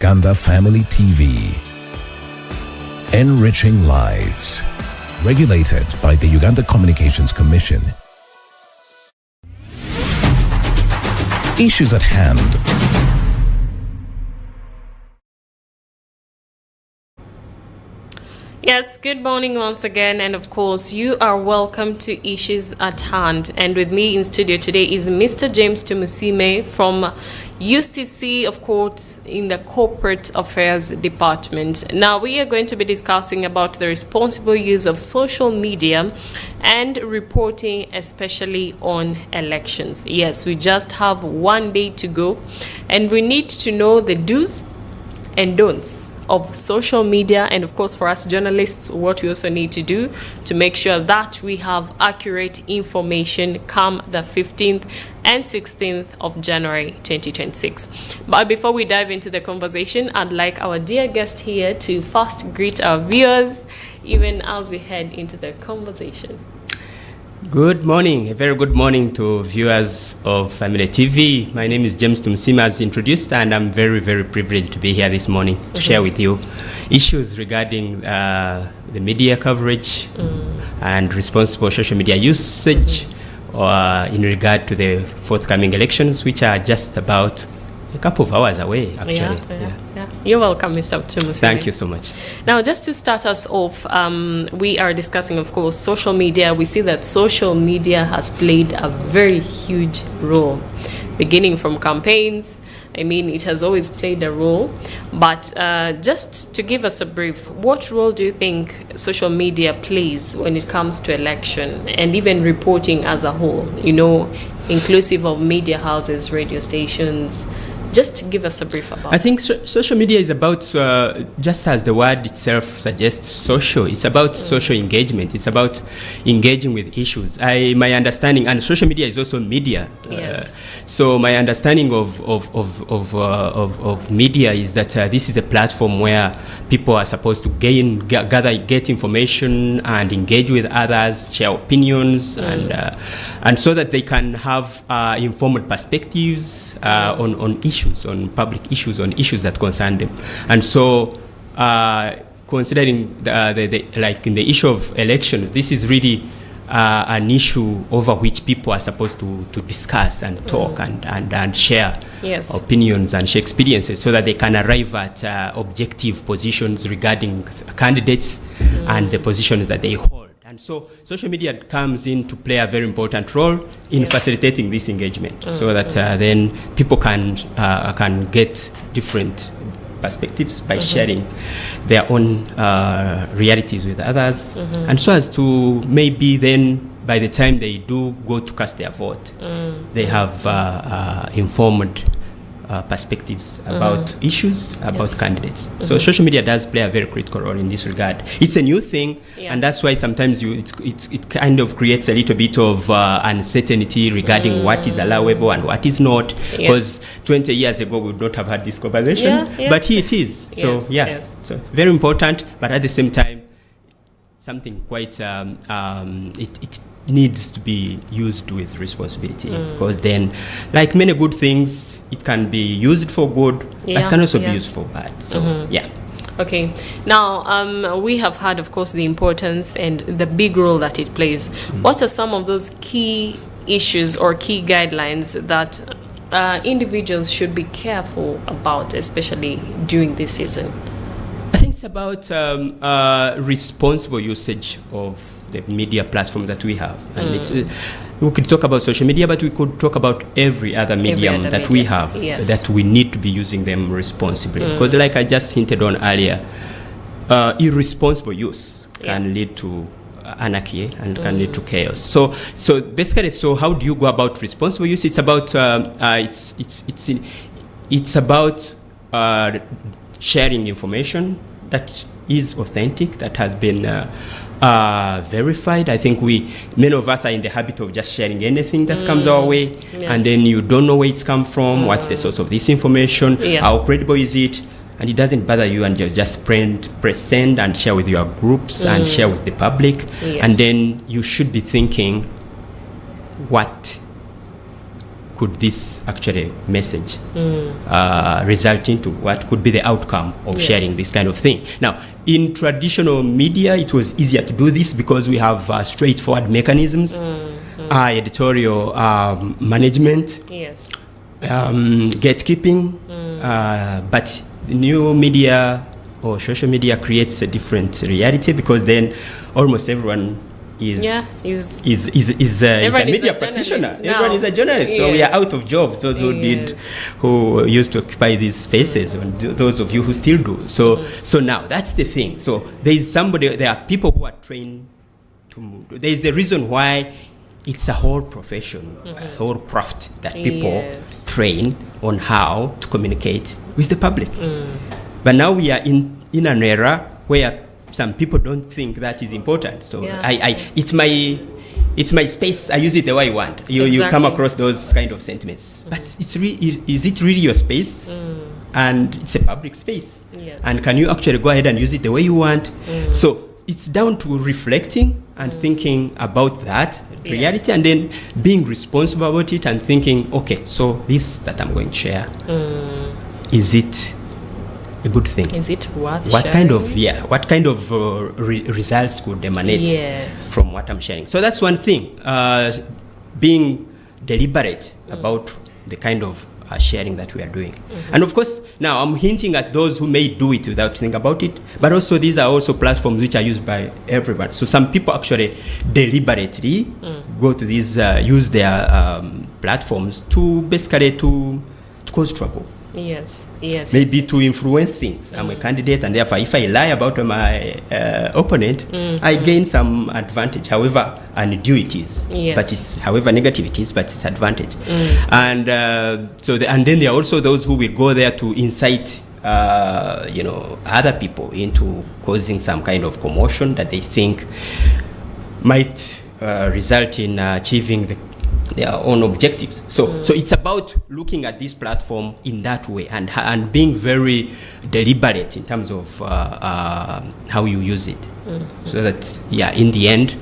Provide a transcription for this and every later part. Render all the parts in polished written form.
Uganda Family TV. Enriching lives. Regulated by the Uganda Communications Commission. Issues at hand. Yes, good morning once again, and of course you are welcome to Issues at Hand. And with me in studio today is Mr. James Tumusime from UCC, of course, in the Corporate Affairs Department. Now we are going to be discussing about the responsible use of social media and reporting, especially on elections. Yes, we just have one day to go, and we need to know the do's and don'ts of social media, and of course for us journalists, what we also need to do to make sure that we have accurate information come the 15th and 16th of January 2026. But before we dive into the conversation, I'd like our dear guest here to first greet our viewers even as we head into the conversation. Good morning, a very good morning to viewers of Family TV. My name is James Tumusime, as introduced, and I'm very, very privileged to be here this morning to share with you issues regarding the media coverage and responsible social media usage in regard to the forthcoming elections, which are just about a couple of hours away, actually. Yeah. You're welcome, Mr. Tumusime. Thank you so much. Now, just to start us off, we are discussing, of course, social media. We see that social media has played a very huge role, beginning from campaigns. I mean, it has always played a role. But just to give us a brief, what role do you think social media plays when it comes to election and even reporting as a whole, you know, inclusive of media houses, radio stations? Just give us a brief about I think social media is about, just as the word itself suggests, social. It's about social engagement. It's about engaging with issues. My understanding, and social media is also media. Yes. So my understanding of media is that this is a platform where people are supposed to get information and engage with others, share opinions, and so that they can have informed perspectives on issues. On public issues, on issues that concern them. And so considering like in the issue of elections, this is really an issue over which people are supposed to discuss and talk and share opinions and share experiences so that they can arrive at objective positions regarding candidates and the positions that they hold. And so social media comes in to play a very important role in facilitating this engagement so that then people can get different perspectives by sharing their own realities with others. And so as to maybe then by the time they do go to cast their vote, they have informed perspectives about issues, about candidates. So social media does play a very critical role in this regard. It's a new thing, and that's why sometimes it kind of creates a little bit of uncertainty regarding what is allowable and what is not. Because 20 years ago we would not have had this conversation, but here it is. So so very important, but at the same time, something quite it needs to be used with responsibility, because then, like many good things, it can be used for good, but it can also be used for bad. So Okay. Now, we have had, of course, the importance and the big role that it plays. What are some of those key issues or key guidelines that individuals should be careful about, especially during this season? I think it's about responsible usage of the media platform that we have. And it's, we could talk about social media, but we could talk about every other medium we have, that we need to be using them responsibly. Because like I just hinted on earlier, irresponsible use can lead to anarchy and can lead to chaos. So basically, so how do you go about responsible use? It's about it's about sharing information that is authentic, that has been verified. I think many of us are in the habit of just sharing anything that comes our way, and then you don't know where it's come from, what's the source of this information, how credible is it, and it doesn't bother you, and you just press send and share with your groups and share with the public, and then you should be thinking, what could this actually message result into? What could be the outcome of Yes. sharing this kind of thing? Now, in traditional media, it was easier to do this because we have straightforward mechanisms, editorial management, Yes. gatekeeping, but new media or social media creates a different reality, because then almost everyone is is a Everyone is media a practitioner. journalist now. Everyone is a journalist. So we are Yes. out of jobs. Those who used to occupy these spaces, and those of you who still do. So now that's the thing. So there are people who are trained to. There is the reason why it's a whole profession, a whole craft that people Yes. train on how to communicate with the public. But now we are in an era where some people don't think that is important. So Yeah. it's my space. I use it the way I want. You come Exactly. across those kind of sentiments. But is it really your space? And it's a public space. Yes. And can you actually go ahead and use it the way you want? So it's down to reflecting and thinking about that reality, and then being responsible about it and thinking, okay, so this that I'm going to share, is it a good thing? Is it worth What sharing? what kind of results could emanate Yes. from what I'm sharing? So that's one thing, being deliberate about the kind of sharing that we are doing. And of course, now I'm hinting at those who may do it without thinking about it, but also these are also platforms which are used by everyone. So some people actually deliberately go to these, use their platforms to basically to cause trouble. Yes. Yes. Maybe to influence things. I'm a candidate, and therefore, if I lie about my opponent, I gain some advantage, however undue it is. Yes. But it's however negative it is, but it's advantage. And and then there are also those who will go there to incite, other people into causing some kind of commotion that they think might result in achieving their own objectives. So it's about looking at this platform in that way, and being very deliberate in terms of how you use it, so that in the end,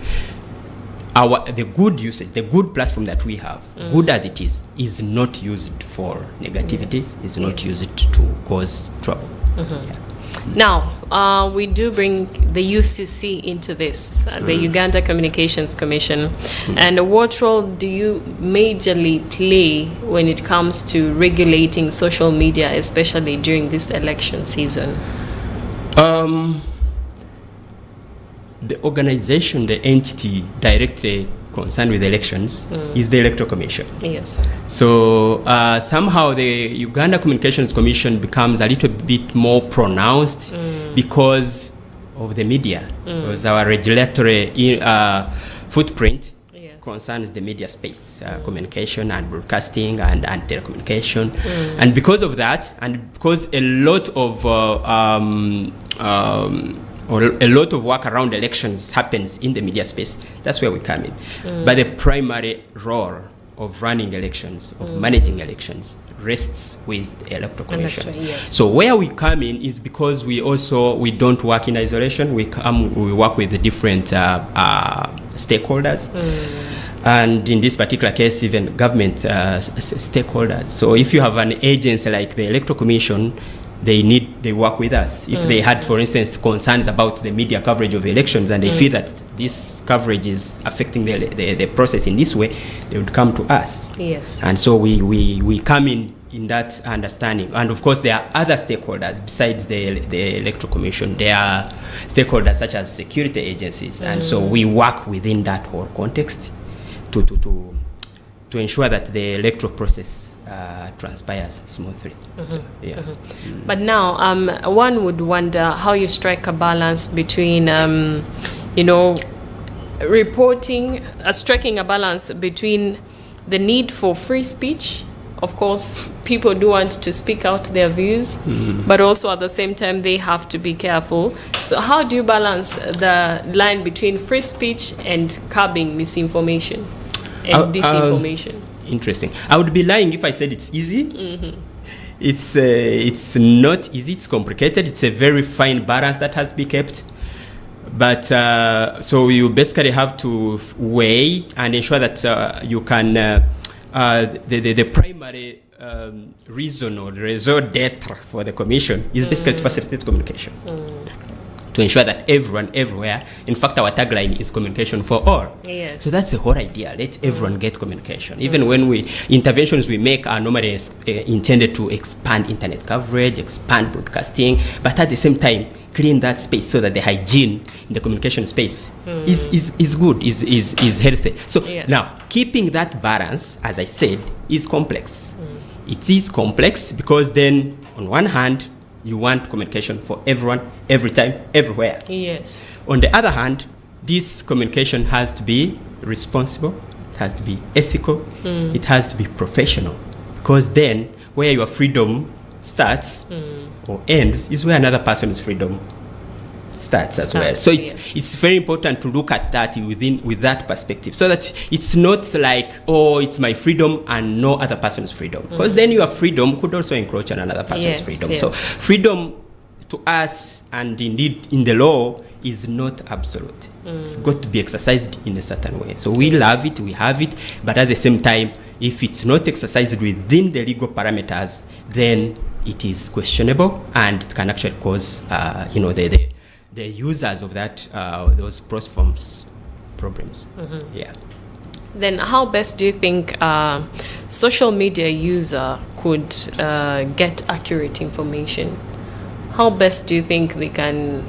the good usage, the good platform that we have, good as it is not used for negativity, is not used to cause trouble. Now, we do bring the UCC into this, the Uganda Communications Commission. And what role do you majorly play when it comes to regulating social media, especially during this election season? The organization, the entity directly concerned with elections is the Electoral Commission. Yes. So somehow the Uganda Communications Commission becomes a little bit more pronounced because of the media, because our regulatory footprint concerns the media space, communication and broadcasting and telecommunication. And because of that, and because a lot of work around elections happens in the media space, that's where we come in. But the primary role of running elections, of managing elections, rests with the Electoral Commission. Yes. So where we come in is because we don't work in isolation. We work with the different stakeholders. And in this particular case, even government stakeholders. So if you have an agency like the Electoral Commission, they work with us. If they had, for instance, concerns about the media coverage of elections, and they feel that this coverage is affecting the process in this way, they would come to us. Yes. And so we come in that understanding. And of course, there are other stakeholders besides the Electoral Commission. There are stakeholders such as security agencies. And so we work within that whole context to ensure that the electoral process transpires smoothly. But now, one would wonder how you strike a balance between, striking a balance between the need for free speech. Of course, people do want to speak out their views, but also at the same time, they have to be careful. So how do you balance the line between free speech and curbing misinformation and disinformation? Interesting. I would be lying if I said it's easy. It's not easy. It's complicated. It's a very fine balance that has to be kept. But so you basically have to weigh and ensure that you can the primary reason or the raison d'etre for the commission is basically to facilitate communication. To ensure that everyone, everywhere, in fact, our tagline is communication for all. Yes. So that's the whole idea. Let everyone get communication. Even when interventions we make are normally intended to expand internet coverage, expand broadcasting, but at the same time, clean that space so that the hygiene in the communication space is good, is healthy. So Yes. now, keeping that balance, as I said, is complex. It is complex because then, on one hand, you want communication for everyone, every time, everywhere. Yes. On the other hand, this communication has to be responsible, it has to be ethical, it has to be professional. Because then, where your freedom starts or ends is where another person's freedom starts as well. So it's very important to look at that with that perspective, so that it's not like, oh, it's my freedom and no other person's freedom, because then your freedom could also encroach on another person's freedom. So freedom to us, and indeed in the law, is not absolute. It's got to be exercised in a certain way. So we love it, we have it, but at the same time, if it's not exercised within the legal parameters, then it is questionable, and it can actually cause the users of that those platforms problems. Yeah. Then how best do you think social media user could get accurate information? How best do you think they can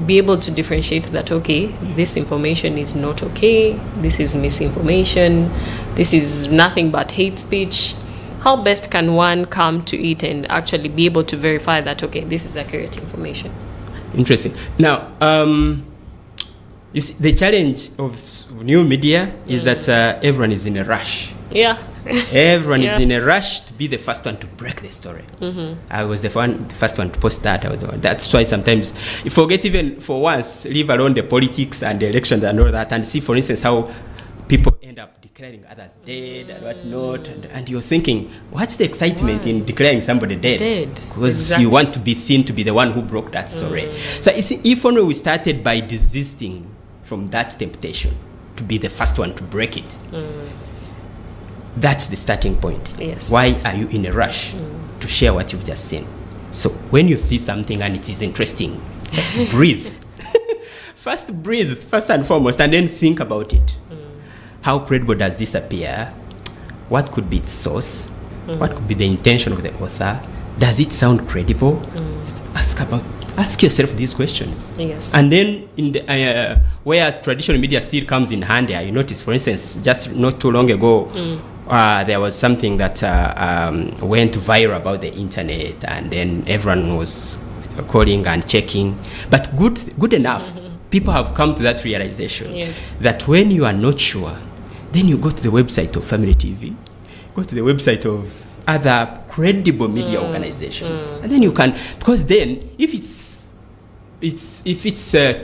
be able to differentiate that, okay, this information is not okay, this is misinformation, this is nothing but hate speech? How best can one come to it and actually be able to verify that, okay, this is accurate information? Interesting. Now, you see, the challenge of new media is that everyone is in a rush. Yeah. Everyone is in a rush to be the first one to break the story. I was the first one to post that. That's why sometimes you forget, even for once, leave alone the politics and the elections and all that, and see, for instance, how people end up declaring others dead and whatnot, and you're thinking, what's the excitement in declaring somebody dead? Because you want to be seen to be the one who broke that story. So if only we started by desisting from that temptation to be the first one to break it, that's the starting point. Yes. Why are you in a rush to share what you've just seen? So when you see something and it is interesting, just breathe. First breathe, first and foremost, and then think about it. How credible does this appear? What could be its source? What could be the intention of the author? Does it sound credible? Ask yourself these questions. Yes. And then in the where traditional media still comes in handy, you notice, for instance, just not too long ago, there was something that went viral about the internet, and then everyone was calling and checking. But good enough, people have come to that realization that when you are not sure, then you go to the website of Family TV, go to the website of other credible media organizations, and then you can, because then if it's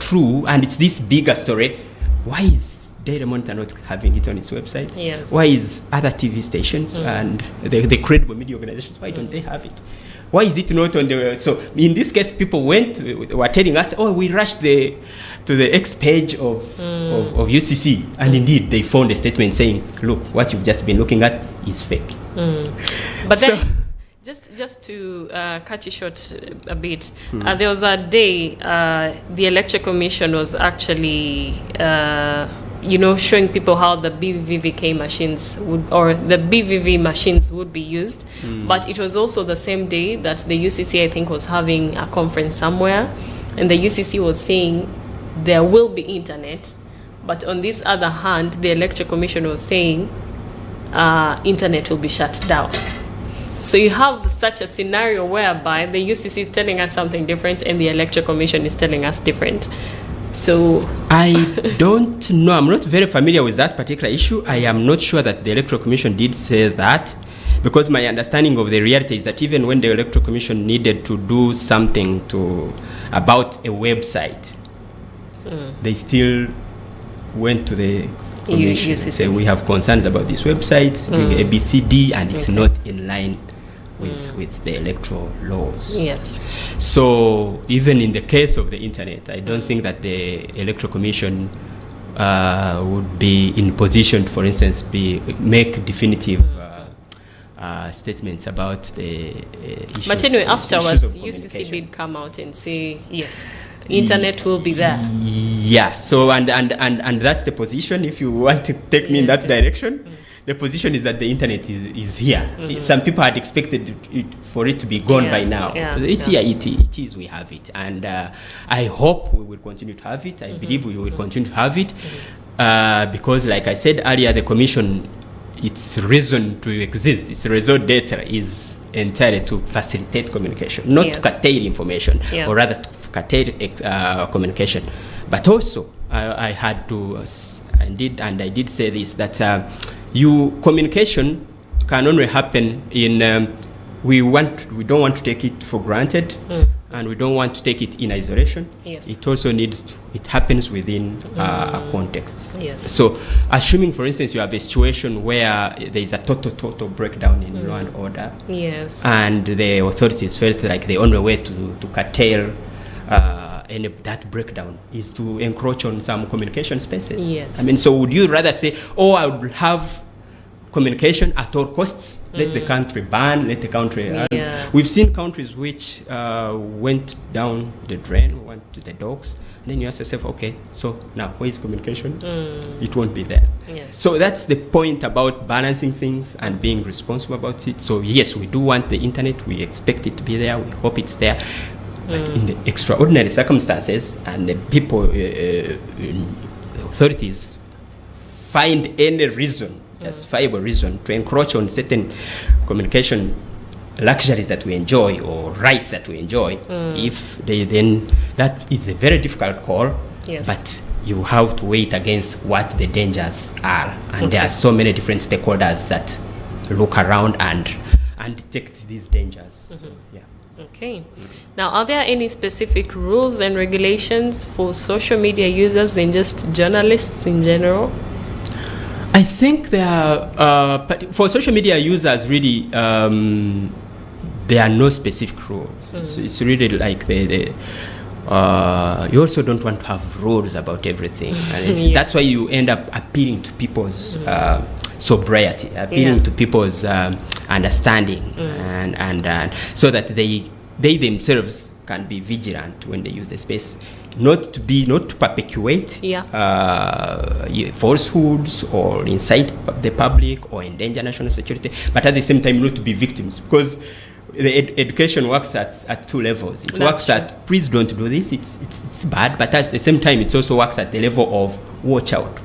true and it's this bigger story, why is Daily Monitor not having it on its website? Yes. Why is other TV stations and the credible media organizations, why don't they have it? Why is it not on the... So in this case, people were telling us, oh, we rushed to the X page of UCC, and indeed they found a statement saying, look, what you've just been looking at is fake. But then, just to cut you short a bit, there was a day the Electoral Commission was actually showing people how the BVVK machines would be used. But it was also the same day that the UCC, I think, was having a conference somewhere, and the UCC was saying there will be internet, but on this other hand, the Electoral Commission was saying internet will be shut down. So you have such a scenario whereby the UCC is telling us something different and the Electoral Commission is telling us different. So I don't know. I'm not very familiar with that particular issue. I am not sure that the Electoral Commission did say that, because my understanding of the reality is that even when the Electoral Commission needed to do something about a website, they still went to the commission and said, we have concerns about this website, ABCD, and it's not in line with the electoral laws. Yes. So even in the case of the internet, I don't think that the Electoral Commission would be in position, for instance, make definitive statements about the issues. But anyway, issues afterwards, of UCC communication. did come out and say, yes, internet will be there. Yeah. So and that's the position. If you want to take me in that direction, the position is that the internet is here. Some people had expected for it to be gone by now. It's here. It is. We have it, and I hope we will continue to have it. I believe we will continue to have it because, like I said earlier, the commission, its reason to exist, its raison d'etre is entirely to facilitate communication, not to curtail information, or rather to curtail communication. But also, I had to, I did say this, that communication can only happen in, we don't want to take it for granted, and we don't want to take it in isolation. Yes. It also it happens within a context. Yes. So, assuming, for instance, you have a situation where there is a total breakdown in law and order, yes, and the authorities felt like the only way to curtail that breakdown is to encroach on some communication spaces. Yes. I mean, so would you rather say, oh, I would have communication at all costs, let the country ban, let the country... We've seen countries which went down the drain, went to the dogs, and then you ask yourself, okay, so now where is communication? It won't be there. Yes. So that's the point about balancing things and being responsible about it. So yes, we do want the internet, we expect it to be there, we hope it's there. But in the extraordinary circumstances, and the people, the authorities find any reason, justifiable reason, to encroach on certain communication luxuries that we enjoy or rights that we enjoy, if they then, that is a very difficult call, but you have to weigh it against what the dangers are. And there are so many different stakeholders that look around and detect these dangers. So, yeah. Okay. Now, are there any specific rules and regulations for social media users and just journalists in general? I think there are, but for social media users, really, there are no specific rules. It's really like you also don't want to have rules about everything. And that's why you end up appealing to people's sobriety, appealing to people's understanding, and so that they themselves can be vigilant when they use the space, not to perpetuate falsehoods or incite the public or endanger national security, but at the same time not to be victims, because the education works at two levels. It works at, please don't do this, it's bad, but at the same time it also works at the level of watch out.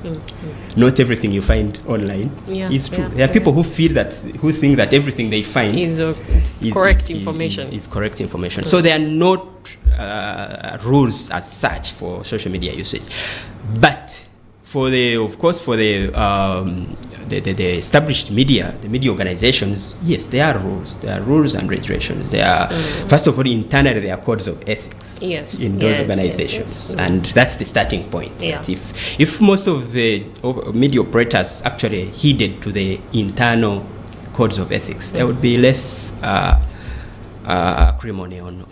Not everything you find online is true. There are people who think that everything they find is correct information. So there are not rules as such for social media usage, but for the established media, the media organizations, yes, there are rules. There are rules and regulations. There are, first of all, internally there are codes of ethics in those organizations, and that's the starting point. That if most of the media operators actually heeded to the internal codes of ethics, there would be less acrimony on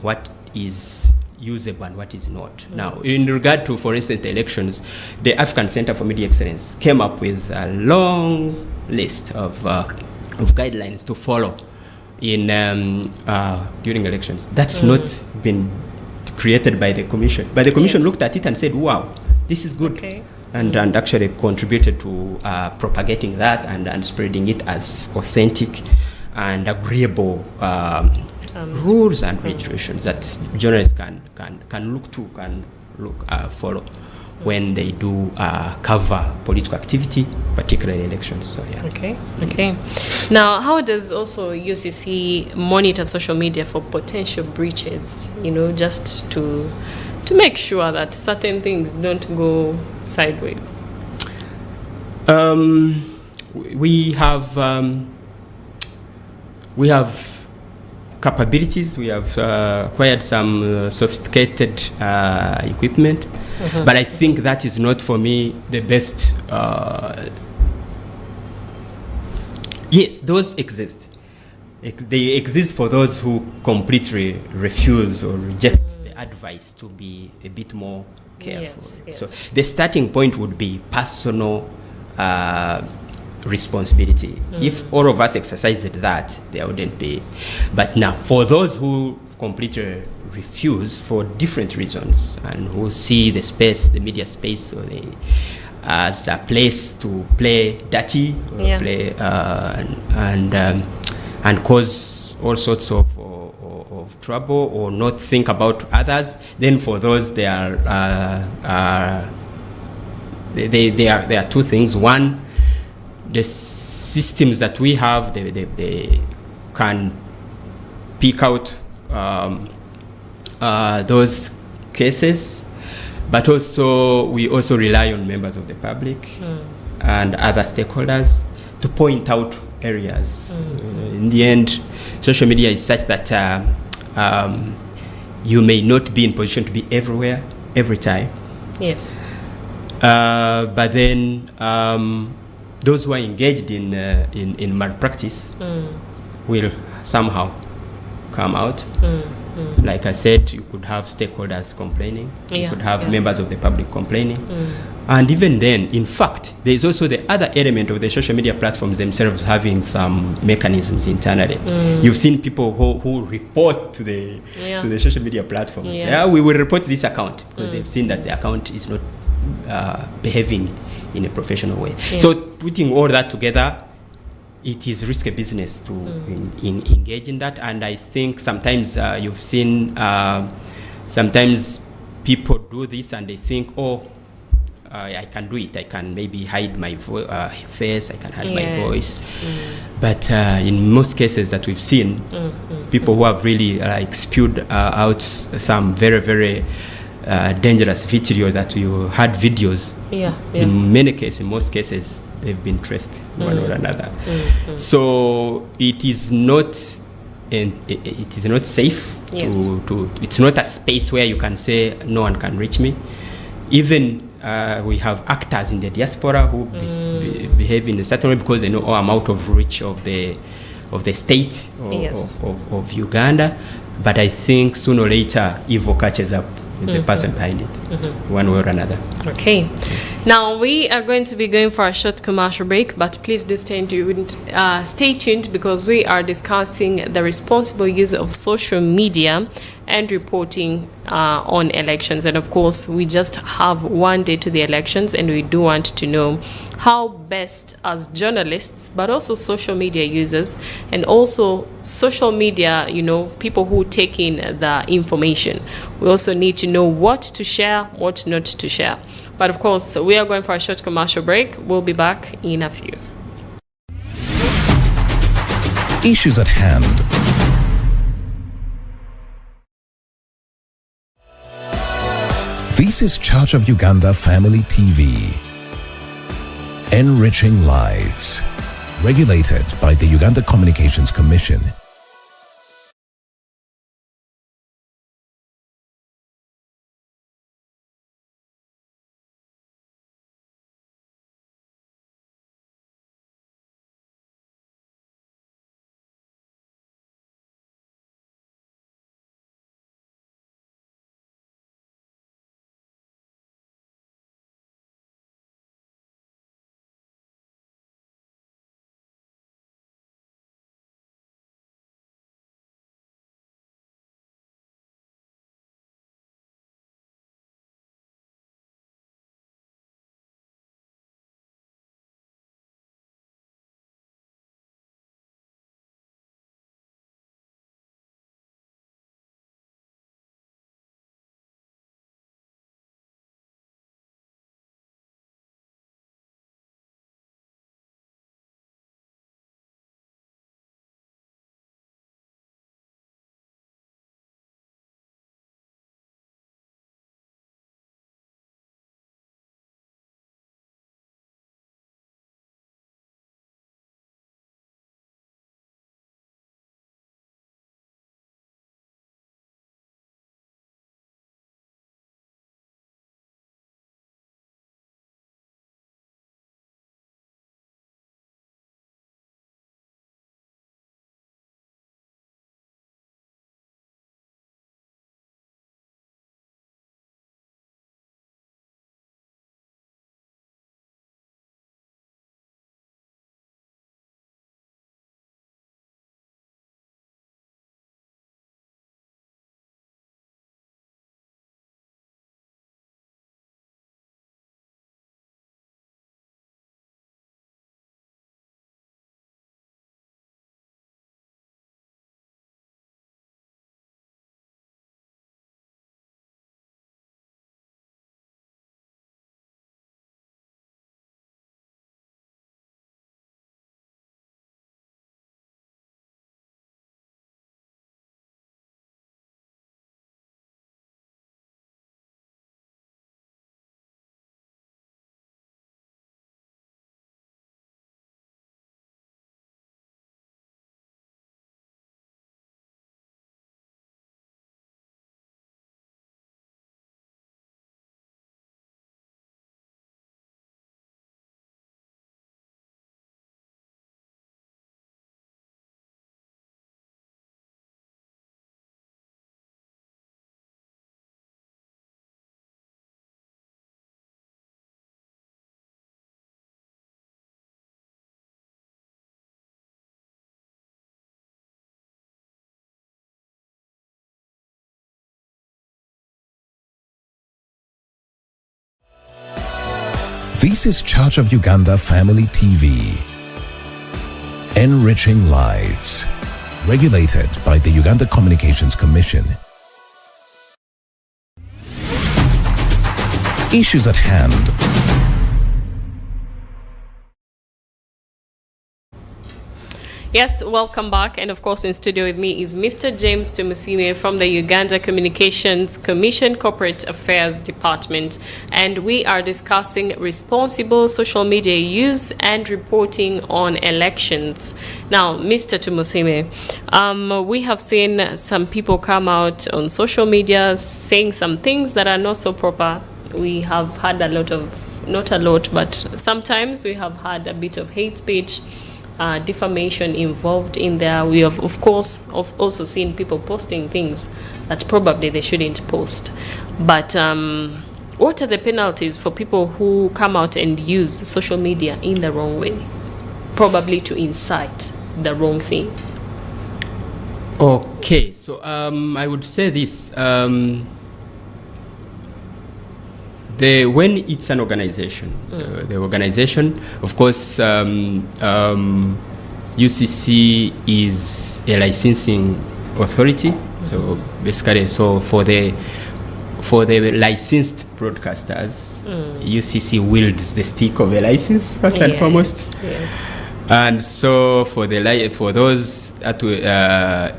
what is usable and what is not. Now, in regard to, for instance, the elections, the African Center for Media Excellence came up with a long list of guidelines to follow in during elections. That's not been created by the commission. But the commission looked at it and said, wow, this is good. And actually contributed to propagating that and spreading it as authentic and agreeable rules and regulations that journalists can follow when they do cover political activity, particularly elections. So Okay. Now, how does also UCC monitor social media for potential breaches? Just to make sure that certain things don't go sideways. We have capabilities. We have acquired some sophisticated equipment, but I think that is not, for me, the best. Yes, those exist. They exist for those who completely refuse or reject the advice to be a bit more careful. So the starting point would be personal responsibility. If all of us exercised that, there wouldn't be. But now, for those who completely refuse for different reasons and who see the space, the media space, or as a place to play dirty, or play and cause all sorts of trouble, or not think about others, then for those there are two things. One, the systems that we have, they can pick out those cases, but also we also rely on members of the public and other stakeholders to point out areas. In the end, social media is such that you may not be in position to be everywhere every time. Yes. But then those who are engaged in malpractice will somehow come out. Like I said, you could have stakeholders complaining, you could have members of the public complaining. And even then, in fact, there is also the other element of the social media platforms themselves having some mechanisms internally. You've seen people who report to the social media platforms. Yes. Yeah, we will report this account because they've seen that the account is not behaving in a professional way. So putting all that together, it is risky business to engage in that. And I think sometimes you've seen sometimes people do this and they think, oh, I can do it. I can maybe hide my face. I can hide my voice. But in most cases that we've seen, people who have really spewed out some very, very dangerous vitriol that you had videos. In most cases, they've been traced one or another. So it is not safe. It's not a space where you can say no one can reach me. Even we have actors in the diaspora who behave in a certain way because they know, oh, I'm out of reach of the state of Uganda. But I think sooner or later evil catches up with the person behind it, one way or another. Okay. Now we are going to be going for a short commercial break, but please do stay tuned because we are discussing the responsible use of social media and reporting on elections. And of course, we just have one day to the elections, and we do want to know how best as journalists, but also social media users, and also social media, people who take in the information. We also need to know what to share, what not to share. But of course, we are going for a short commercial break. We'll be back in a few. Issues at hand. This is Church of Uganda Family TV. Enriching lives. Regulated by the Uganda Communications Commission. This is Church of Uganda Family TV. Enriching lives. Regulated by the Uganda Communications Commission. Issues at hand. Yes, welcome back. And of course, in studio with me is Mr. James Tumusime from the Uganda Communications Commission Corporate Affairs Department. And we are discussing responsible social media use and reporting on elections. Now, Mr. Tumusime, we have seen some people come out on social media saying some things that are not so proper. We have had a lot of, not a lot, but sometimes we have had a bit of hate speech, defamation involved in there. We have, of course, also seen people posting things that probably they shouldn't post. But what are the penalties for people who come out and use social media in the wrong way, probably to incite the wrong thing? Okay, so I would say this. When it's an organization, the organization, of course, UCC is a licensing authority. So basically, so for the licensed broadcasters, UCC wields the stick of a license first and foremost. Yes. And so for those that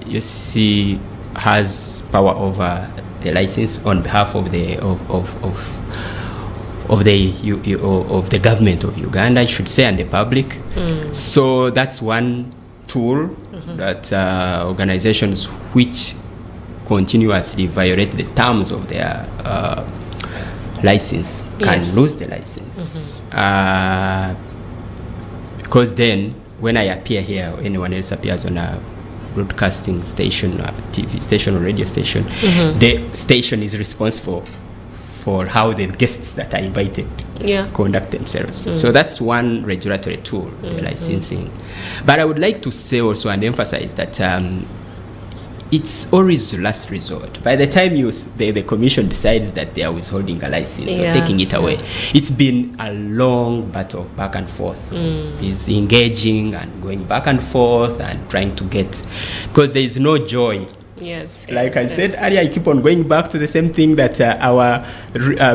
UCC has power over the license on behalf of the the government of Uganda, I should say, and the public. So that's one tool that organizations which continuously violate the terms of their license can lose the license. Because then, when I appear here, or anyone else appears on a broadcasting station, TV station or radio station, the station is responsible for how the guests that are invited conduct themselves. So that's one regulatory tool, the licensing. But I would like to say also and emphasize that it's always the last resort. By the time the commission decides that they are withholding a license or taking it away, it's been a long battle back and forth. It's engaging and going back and forth and trying to get, because there is no joy. Yes. Like I said earlier, I keep on going back to the same thing that our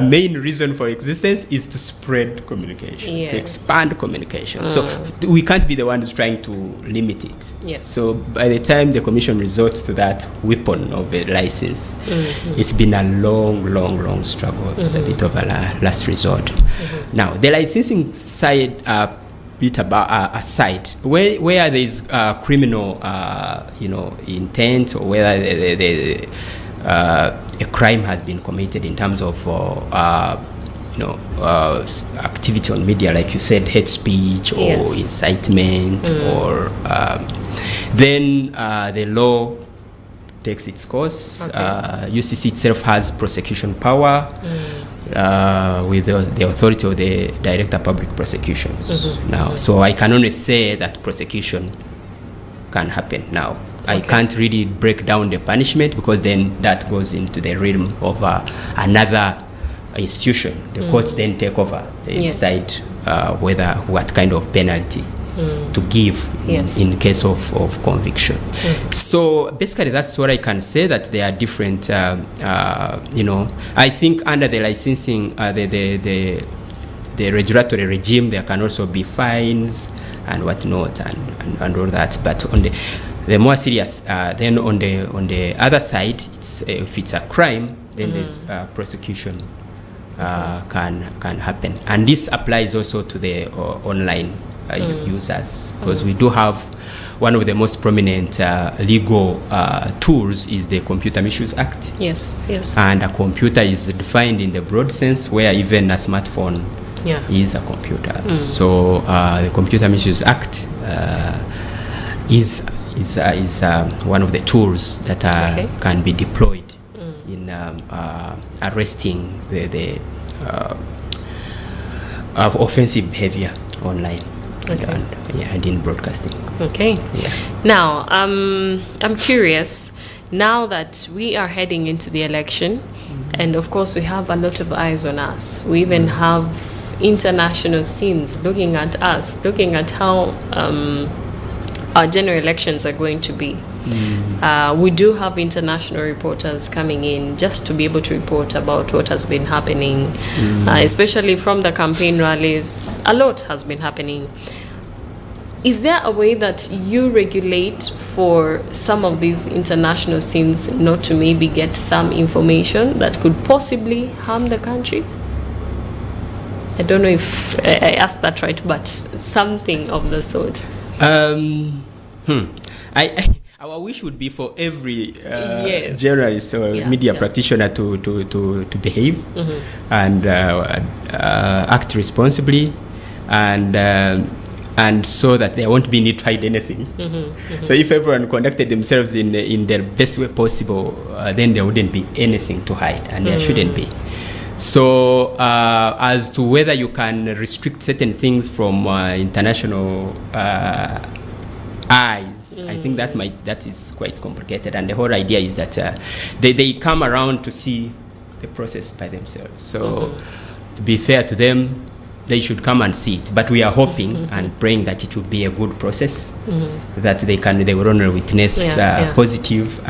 main reason for existence is to spread communication, to expand communication. So we can't be the ones trying to limit it. Yes. So by the time the commission resorts to that weapon of a license, it's been a long struggle. It's a bit of a last resort. Now, the licensing side, bit about aside, where there is criminal, intent, or whether a crime has been committed in terms of, activity on media, like you said, hate speech or incitement, or then the law takes its course. UCC itself has prosecution power. With the authority of the Director of Public Prosecutions now. So I can only say that prosecution can happen now. I can't really break down the punishment, because then that goes into the realm of another institution. The courts then take over. They decide what kind of penalty to give in case of conviction. So basically that's what I can say, that there are different, I think under the licensing, the regulatory regime, there can also be fines and whatnot and all that. But on the more serious, then on the other side, if it's a crime, then there's prosecution can happen. And this applies also to the online users, because we do have one of the most prominent legal tools is the Computer Misuse Act. Yes. And a computer is defined in the broad sense, where even a smartphone is a computer. So the Computer Misuse Act is one of the tools that can be deployed in arresting the offensive behavior online. And in broadcasting. Now, I'm curious, now that we are heading into the election, and of course we have a lot of eyes on us. We even have international scenes, looking at us, looking at how our general elections are going to be. We do have international reporters coming in just to be able to report about what has been happening, especially from the campaign rallies. A lot has been happening. Is there a way that you regulate for some of these international scenes not to maybe get some information that could possibly harm the country? I don't know if I asked that right, but something of the sort. Our wish would be for every Yes. journalist or media practitioner to behave and act responsibly, and so that there won't be need to hide anything. So if everyone conducted themselves in their best way possible, then there wouldn't be anything to hide, and there shouldn't be. So as to whether you can restrict certain things from international eyes, I think that is quite complicated, and the whole idea is that they come around to see the process by themselves. So to be fair to them, they should come and see it. But we are hoping and praying that it will be a good process, that they will only witness positive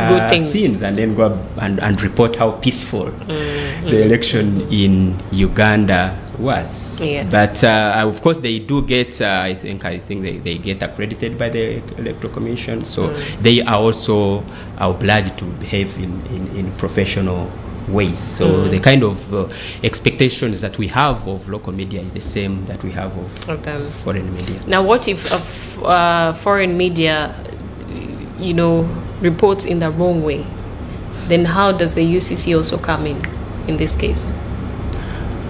scenes, and then go up and report how peaceful the election in Uganda was. Yes. But of course they do get I think they get accredited by the Electoral Commission, so they are also obliged to behave in professional ways. So the kind of expectations that we have of local media is the same that we have of foreign media. Now, what if foreign media, reports in the wrong way? Then how does the UCC also come in this case?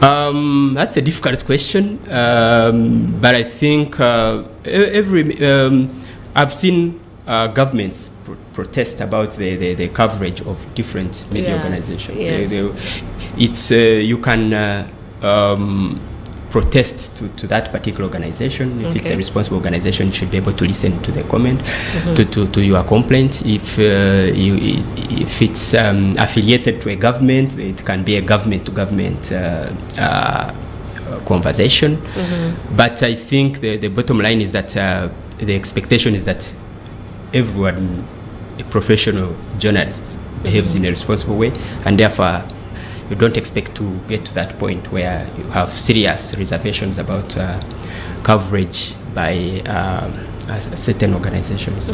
That's a difficult question, but I think I've seen governments protest about the coverage of different media organizations. Yes. You can protest to that particular organization. If it's a responsible organization, you should be able to listen to the comment, to your complaint. If it's affiliated to a government, it can be a government-to-government conversation. But I think the bottom line is that the expectation is that everyone, a professional journalist, behaves in a responsible way, and therefore you don't expect to get to that point where you have serious reservations about coverage by certain organizations.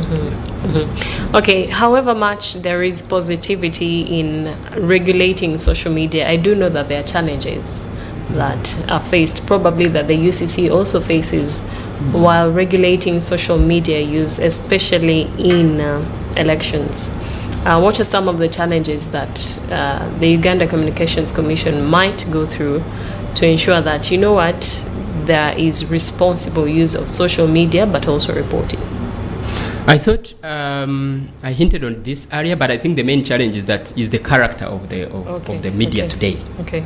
Okay, however much there is positivity in regulating social media, I do know that there are challenges that are faced, probably that the UCC also faces while regulating social media use, especially in elections. What are some of the challenges that the Uganda Communications Commission might go through to ensure that, there is responsible use of social media, but also reporting? I thought I hinted on this area, but I think the main challenge is the character of the media today. Okay.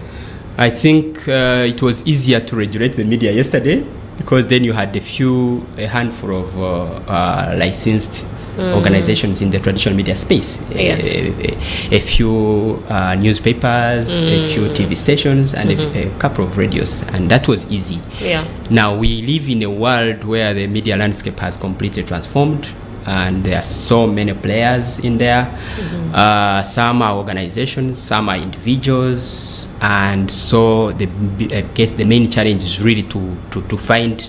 I think it was easier to regulate the media yesterday, because then you had a handful of licensed organizations in the traditional media space. Yes. A few newspapers, a few TV stations, and a couple of radios, and that was easy. Yeah. Now we live in a world where the media landscape has completely transformed, and there are so many players in there. Some are organizations, some are individuals, and so I guess the main challenge is really to find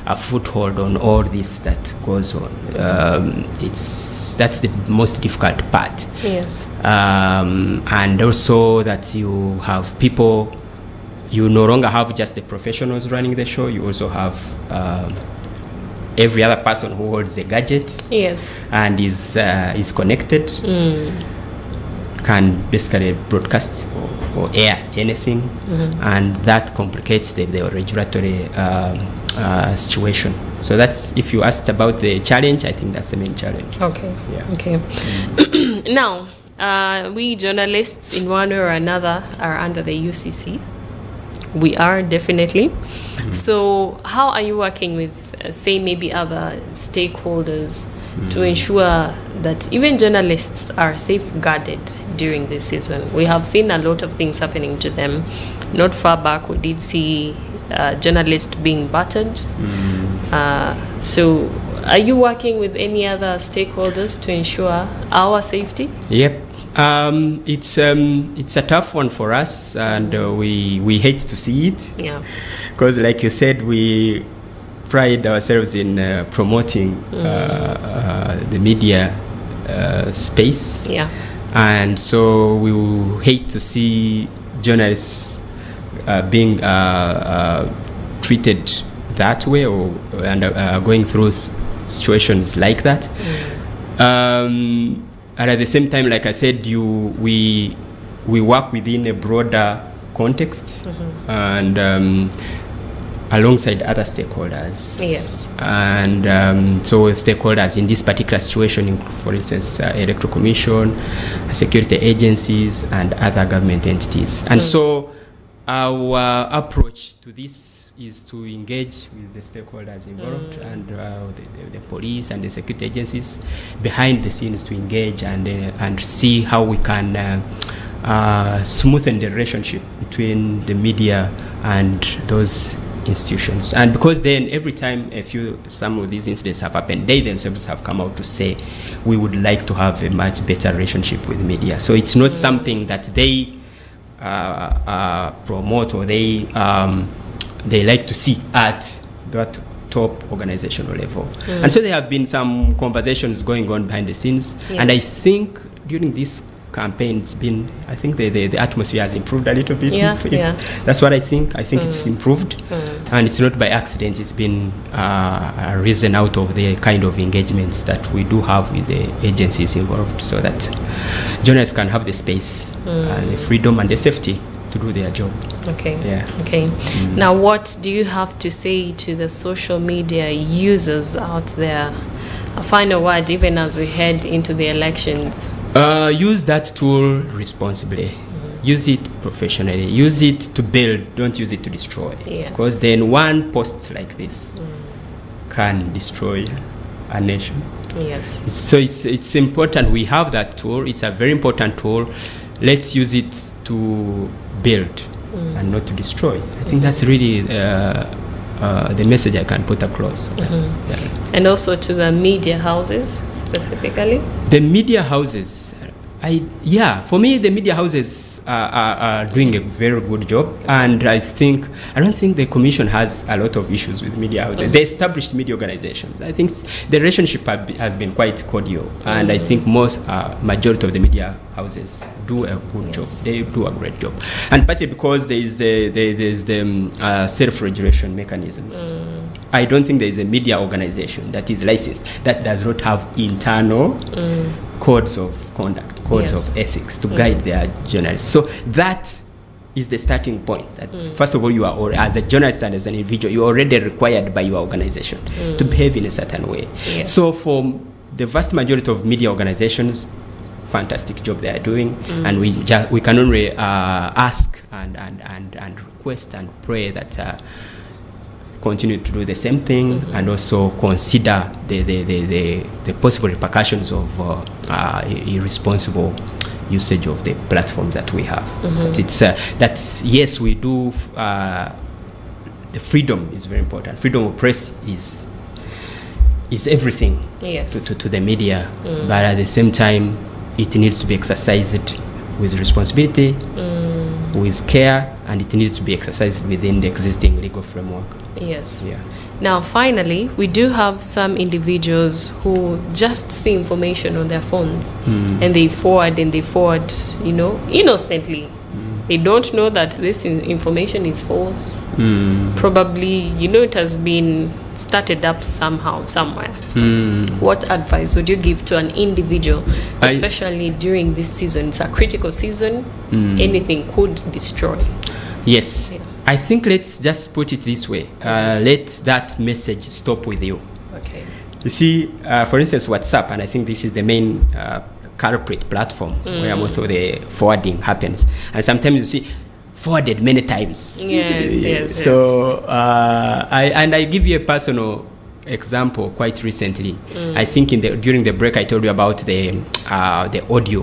a foothold on all this that goes on. That's the most difficult part. Yes. And also that you have people, you no longer have just the professionals running the show, you also have every other person who holds the gadget. Yes. And is connected, can basically broadcast or air anything, and that complicates the regulatory situation. So that's, if you asked about the challenge, I think that's the main challenge. Okay. Yeah. Okay. Now, we journalists, in one way or another, are under the UCC. We are definitely. So, how are you working with, say, maybe other stakeholders to ensure that even journalists are safeguarded during this season? We have seen a lot of things happening to them. Not far back, we did see journalists being battered. So are you working with any other stakeholders to ensure our safety? Yep. It's a tough one for us, and we hate to see it. Yeah. Because, like you said, we pride ourselves in promoting the media space. Yeah. And so we will hate to see journalists being treated that way, or going through situations like that. And at the same time, like I said, we work within a broader context and alongside other stakeholders. Yes. And so stakeholders in this particular situation, for instance, Electoral Commission, security agencies, and other government entities. And so our approach to this is to engage with the stakeholders involved and the police and the security agencies behind the scenes to engage and see how we can smoothen the relationship between the media and those institutions. And because then every time some of these incidents have happened, they themselves have come out to say we would like to have a much better relationship with the media. So it's not something that they promote or they like to see at that top organizational level. And so there have been some conversations going on behind the scenes. Yes. And I think during this campaign, I think the atmosphere has improved a little bit. That's what I think. I think it's improved. And it's not by accident. It's been a reason out of the kind of engagements that we do have with the agencies involved, so that journalists can have the space, the freedom and the safety to do their job. Okay. Yeah. Okay. Now, what do you have to say to the social media users out there? A final word, even as we head into the elections. Use that tool responsibly. Use it professionally. Use it to build. Don't use it to destroy. Yes. Because then one post like this can destroy a nation. Yes. So it's important we have that tool. It's a very important tool. Let's use it to build and not to destroy. I think that's really the message I can put across. Yeah. And also to the media houses specifically? The media houses, for me, the media houses are doing a very good job, and I don't think the commission has a lot of issues with media houses. The established media organizations, I think the relationship has been quite cordial, and I think majority of the media houses do a good job. They do a great job, and partly because there is the self-regulation mechanisms. I don't think there is a media organization that is licensed that does not have internal codes of conduct, codes of ethics to guide their journalists. So that is the starting point. That first of all, you are, as a journalist and as an individual, you are already required by your organization to behave in a certain way. Yes. So for the vast majority of media organizations, fantastic job they are doing, and we can only ask and request and pray that continue to do the same thing, and also consider the possible repercussions of irresponsible usage of the platforms that we have. That's yes, we do. The freedom is very important. Freedom of press is everything to the media, but at the same time, it needs to be exercised with responsibility, with care, and it needs to be exercised within the existing legal framework. Yes. Yeah. Now, finally, we do have some individuals who just see information on their phones and they forward, innocently. They don't know that this information is false. Probably, it has been started up somehow, somewhere. What advice would you give to an individual, especially during this season? It's a critical season. Anything could destroy. Yes. Yeah. I think let's just put it this way. Let that message stop with you. Okay. You see, for instance, WhatsApp, and I think this is the main culprit platform where most of the forwarding happens. And sometimes you see forwarded many times. Yes. So I give you a personal example quite recently. I think during the break I told you about the audio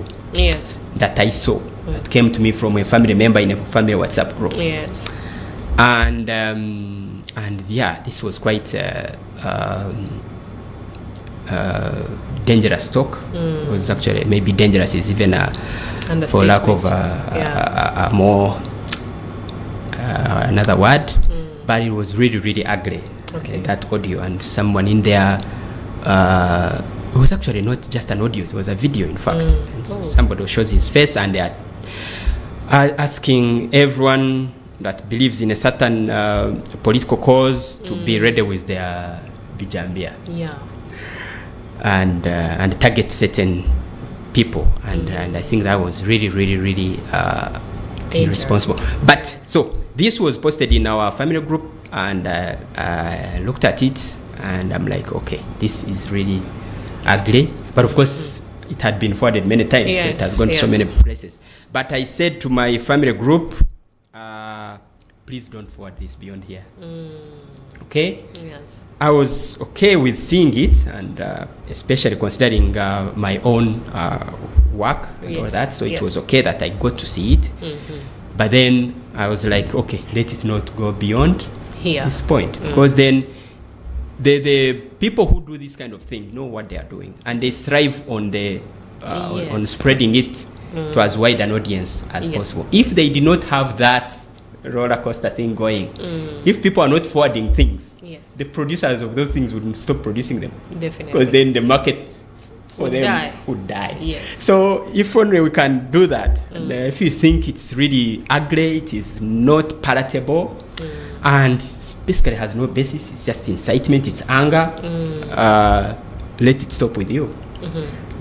that I saw that came to me from a family member in a family WhatsApp group. Yes. And yeah, this was quite dangerous talk. It was actually, maybe dangerous is even for lack of a more another word, but it was really, really ugly. Okay. That audio, and someone in there, it was actually not just an audio, it was a video, in fact. And somebody shows his face, and they are asking everyone that believes in a certain political cause to be ready with their bijambia. Yeah. And target certain people, and I think that was really, really, really irresponsible. But so this was posted in our family group, and I looked at it, and I'm like, okay, this is really ugly. But of course, it had been forwarded many times, so it has gone to so many places. But I said to my family group, please don't forward this beyond here. Okay? Yes. I was okay with seeing it, and especially considering my own work and all that, so it was okay that I got to see it. But then I was like, okay, let it not go beyond this point, because then the people who do this kind of thing know what they are doing, and they thrive on the on spreading it to as wide an audience as possible. If they did not have that roller coaster thing going, if people are not forwarding things, the producers of those things would stop producing them. Definitely. Because then the market for Would them die. would die. Yes. So if only we can do that, and if you think it's really ugly, it is not palatable, and basically has no basis, it's just incitement, it's anger, let it stop with you.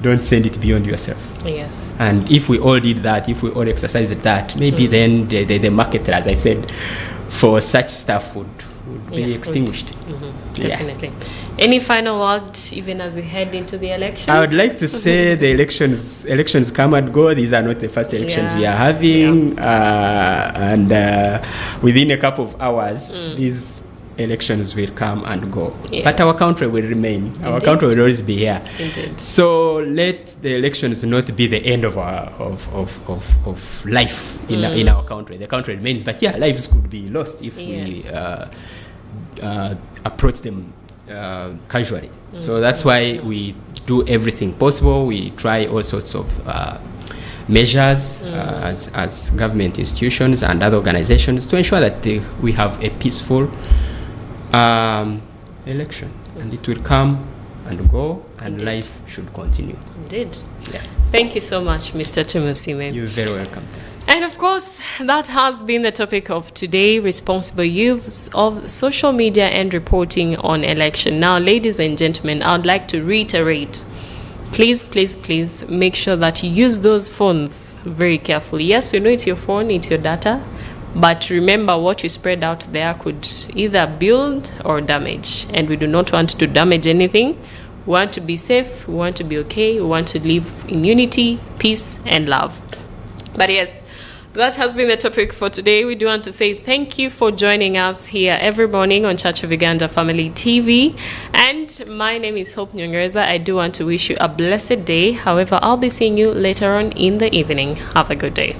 Don't send it beyond yourself. Yes. And if we all did that, if we all exercised that, maybe then the market, as I said, for such stuff would be extinguished. Definitely. Any final word, even as we head into the election? I would like to say the elections come and go. These are not the first elections we are having, and within a couple of hours, these elections will come and go. Yes. But our country will remain. Our country will always be here. Indeed. So let the elections not be the end of our of life in our country. The country remains, but lives could be lost if we approach them casually. So that's why we do everything possible. We try all sorts of measures as government institutions and other organizations to ensure that we have a peaceful election, and it will come and go, and life should continue. Indeed. Yeah. Thank you so much, Mr. Tumusime. You're very welcome. And of course, that has been the topic of today, responsible use of social media and reporting on election. Now, ladies and gentlemen, I would like to reiterate, please, please, please make sure that you use those phones very carefully. Yes, we know it's your phone, it's your data, but remember, what you spread out there could either build or damage, and we do not want to damage anything. We want to be safe, we want to be okay, we want to live in unity, peace, and love. But yes, that has been the topic for today. We do want to say thank you for joining us here every morning on Church of Uganda Family TV. And my name is Hope Nyongereza. I do want to wish you a blessed day. However, I'll be seeing you later on in the evening. Have a good day.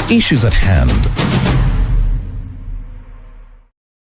Issues at hand.